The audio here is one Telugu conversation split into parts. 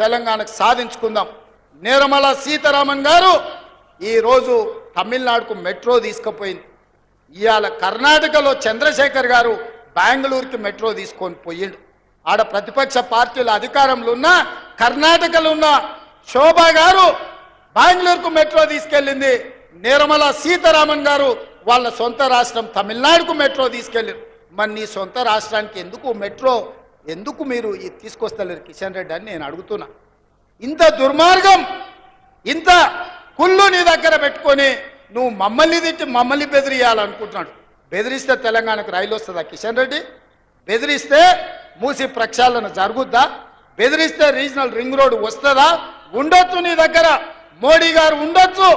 తెలంగాణకు సాధించుకుందాం. నిర్మలా సీతారామన్ గారు ఈరోజు తమిళనాడుకు మెట్రో తీసుకుపోయింది. ఇవాళ కర్ణాటకలో చంద్రశేఖర్ గారు బెంగళూరుకి మెట్రో తీసుకొని పోయిండు. ఆడ ప్రతిపక్ష పార్టీల అధికారంలో ఉన్న కర్ణాటకలో ఉన్న శోభా గారు బెంగళూరుకు మెట్రో తీసుకెళ్ళింది. నిర్మలా సీతారామన్ గారు వాళ్ళ సొంత రాష్ట్రం తమిళనాడుకు మెట్రో తీసుకెళ్ళారు. మరి నీ సొంత రాష్ట్రానికి ఎందుకు మెట్రో ఎందుకు మీరు తీసుకొస్తలేరు కిషన్ రెడ్డి అని నేను అడుగుతున్నా. ఇంత దుర్మార్గం, ఇంత కుళ్ళు నీ దగ్గర పెట్టుకొని నువ్వు మమ్మల్ని తిట్టి మమ్మల్ని బెదిరియాలనుకుంటున్నాడు. బెదిరిస్తే తెలంగాణకు రైలు వస్తుందా కిషన్ రెడ్డి? బెదిరిస్తే మూసి ప్రక్షాళన జరుగుద్దా? బెదిరిస్తే రీజనల్ రింగ్ రోడ్ వస్తుందా? ఉండొచ్చు నీ దగ్గర, మోడీ గారు ఉండొచ్చు,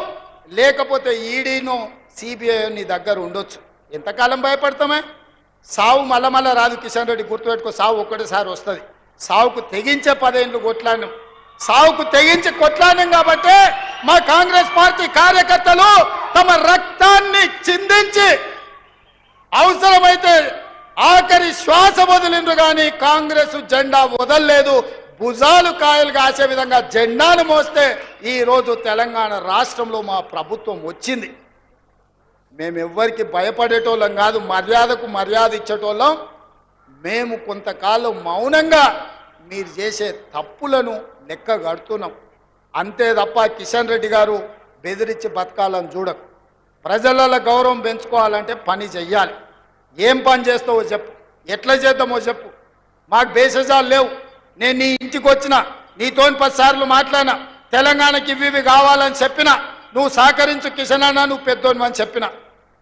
లేకపోతే ఈడీను సిబిఐ నీ దగ్గర ఉండొచ్చు. ఎంతకాలం భయపడతామే? సావు మళ్ళా రాదు కిషన్ రెడ్డి, గుర్తుపెట్టుకో. సావు ఒక్కటిసారి వస్తుంది. సావుకు తెగించే 10 ఏళ్ళు కొట్లాడినాం, సావుకు తెగించి కొట్లాడినాం కాబట్టి మా కాంగ్రెస్ పార్టీ కార్యకర్తలు తమ రక్తాన్ని చిందించి అవసరమైతే ఆఖరి శ్వాస వదిలిండ్రు కానీ కాంగ్రెస్ జెండా వదలలేదు. భుజాలు కాయలు కాసే విధంగా జెండాను మోస్తే ఈరోజు తెలంగాణ రాష్ట్రంలో మా ప్రభుత్వం వచ్చింది. మేమెవ్వరికి భయపడేటోళ్ళం కాదు, మర్యాదకు మర్యాద ఇచ్చేటోళ్ళం. మేము కొంతకాలం మౌనంగా మీరు చేసే తప్పులను లెక్క కడుతున్నాం అంతే తప్ప కిషన్ రెడ్డి గారు బెదిరించి బతకాలని చూడకు. ప్రజల గౌరవం పెంచుకోవాలంటే పని చెయ్యాలి. ఏం పని చేస్తావో చెప్పు, ఎట్లా చేద్దామో చెప్పు. మాకు బేసజాలు లేవు. నేను నీ ఇంటికి వచ్చిన, నీతో 10 సార్లు మాట్లాడినా, తెలంగాణకి ఇవి కావాలని చెప్పినా, నువ్వు సహకరించు కిషన్ అన్న, నువ్వు పెద్దోని అని చెప్పిన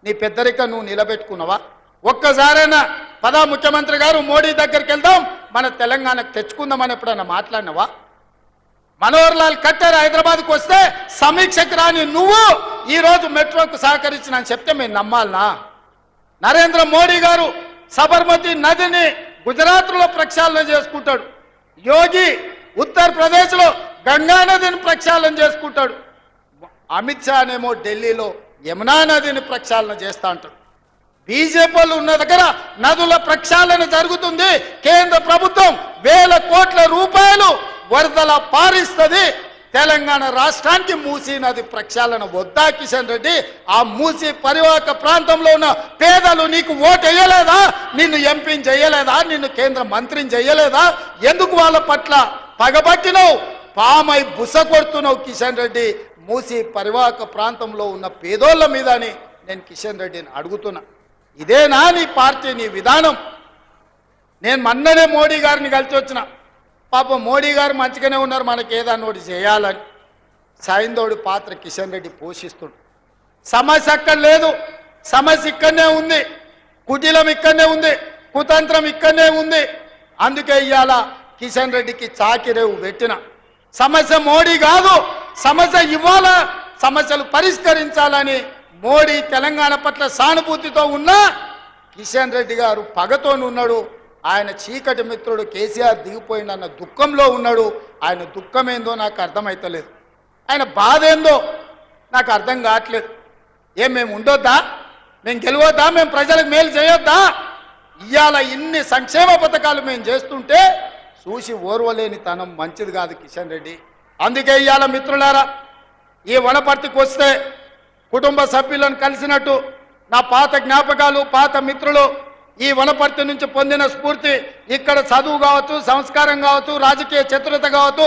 నీ పెద్దరిక నువ్వు నిలబెట్టుకున్నావా? ఒక్కసారైనా పదా ముఖ్యమంత్రి గారు మోడీ దగ్గరికి వెళ్దాం, మన తెలంగాణకు తెచ్చుకుందామని ఎప్పుడైనా మాట్లాడినవా? మనోహర్ లాల్ ఖట్టర్ హైదరాబాద్కు వస్తే సమీక్షకు రాని నువ్వు ఈరోజు మెట్రోకు సహకరించిన అని చెప్తే మేము నమ్మాలనా? నరేంద్ర మోడీ గారు సబర్మతి నదిని గుజరాత్లో ప్రక్షాళన చేసుకుంటాడు, యోగి ఉత్తరప్రదేశ్లో గంగా నదిని ప్రక్షాళన చేసుకుంటాడు, అమిత్ షా నేమో ఢిల్లీలో యమునా నదిని ప్రక్షాళన చేస్తా అంటాడు. బీజేపీలు ఉన్న దగ్గర నదుల ప్రక్షాళన జరుగుతుంది. కేంద్ర ప్రభుత్వం వేల కోట్ల రూపాయలు వరదల పారిస్తుంది. తెలంగాణ రాష్ట్రానికి మూసీ నది ప్రక్షాళన వద్దా కిషన్ రెడ్డి? ఆ మూసీ పరివాహక ప్రాంతంలో ఉన్న పేదలు నీకు ఓటు వేయలేదా? నిన్ను ఎంపీని చేయలేదా? నిన్ను కేంద్ర మంత్రిని చేయలేదా? ఎందుకు వాళ్ళ పట్ల పగబట్టినవు? పామై బుస కొడుతున్నావు కిషన్ రెడ్డి మూసీ పరివాహక ప్రాంతంలో ఉన్న పేదోళ్ళ మీద అని నేను కిషన్ రెడ్డిని అడుగుతున్నా. ఇదేనా నీ పార్టీ, నీ విధానం? నేను మొన్ననే మోడీ గారిని కలిసి వచ్చిన. పాపం మోడీ గారు మంచిగానే ఉన్నారు, మనకి ఏదన్నా ఒకటి చేయాలని. సాయిందోడి పాత్ర కిషన్ రెడ్డి పోషిస్తుడు. సమస్య అక్కడ లేదు, సమస్య ఇక్కడనే ఉంది, కుటిలం ఇక్కడనే ఉంది, కుతంత్రం ఇక్కడనే ఉంది. అందుకే ఇవాళ కిషన్ రెడ్డికి చాకిరేవు పెట్టిన. సమస్య మోడీ కాదు, సమస్య ఇవాళ సమస్యలు పరిష్కరించాలని మోడీ తెలంగాణ పట్ల సానుభూతితో ఉన్న కిషన్ రెడ్డి గారు పగతోనున్నాడు. ఆయన చీకటి మిత్రుడు కేసీఆర్ దిగిపోయిందన్న దుఃఖంలో ఉన్నాడు. ఆయన దుఃఖం ఏందో నాకు అర్థమవుతలేదు, ఆయన బాధ ఏందో నాకు అర్థం కావట్లేదు. మేము ఉండొద్దా? మేము గెలవద్దా? మేము ప్రజలకు మేలు చేయొద్దా? ఇవాళ ఇన్ని సంక్షేమ పథకాలు మేము చేస్తుంటే చూసి ఓర్వలేని తనం మంచిది కాదు కిషన్ రెడ్డి. అందుకే ఇవాళ మిత్రులారా, ఈ వనపర్తికి వస్తే కుటుంబ సభ్యులను కలిసినట్టు నా పాత జ్ఞాపకాలు, పాత మిత్రులు ఈ వనపర్తి నుంచి పొందిన స్ఫూర్తి, ఇక్కడ చదువు కావచ్చు, సంస్కారం కావచ్చు, రాజకీయ చతురత కావచ్చు,